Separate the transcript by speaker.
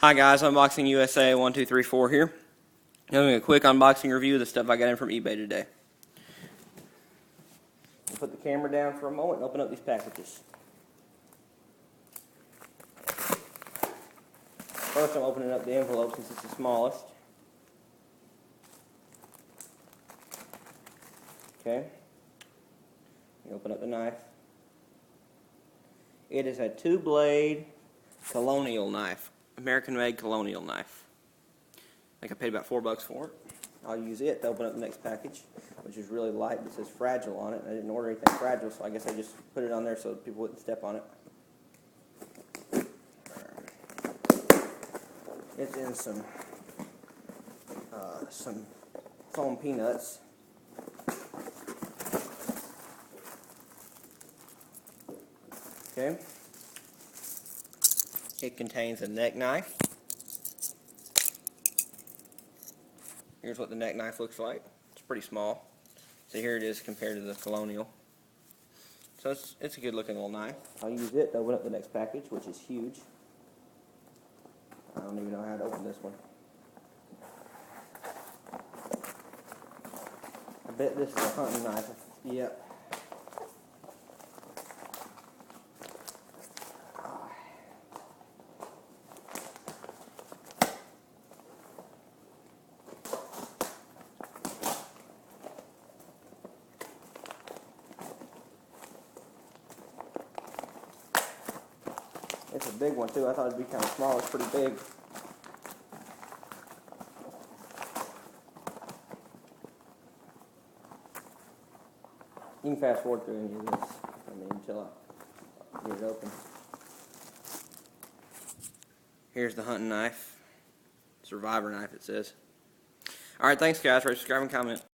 Speaker 1: Hi guys, Unboxing USA 1234 here. Doing a quick unboxing review of the stuff I got in from eBay today. I'll put the camera down for a moment and open up these packages. First I'm opening up the envelope since it's the smallest. Okay. You open up the knife. It is a 2-blade colonial knife. American-made colonial knife. I think I paid about $4 for it. I'll use it to open up the next package, which is really light. It says fragile on it. I didn't order anything fragile, so I guess I just put it on there so people wouldn't step on it. It's in some foam peanuts. Okay. It contains a neck knife. Here's what the neck knife looks like. It's pretty small. So here it is compared to the Colonial. So it's a good looking little knife. I'll use it to open up the next package, which is huge. I don't even know how to open this one. I bet this is a hunting knife. Yep. It's a big one too. I thought it'd be kind of small. It's pretty big. You can fast forward through any of this. Until I get it open. Here's the hunting knife. Survivor knife, it says. Alright, thanks guys. Rate, subscribe, and comment.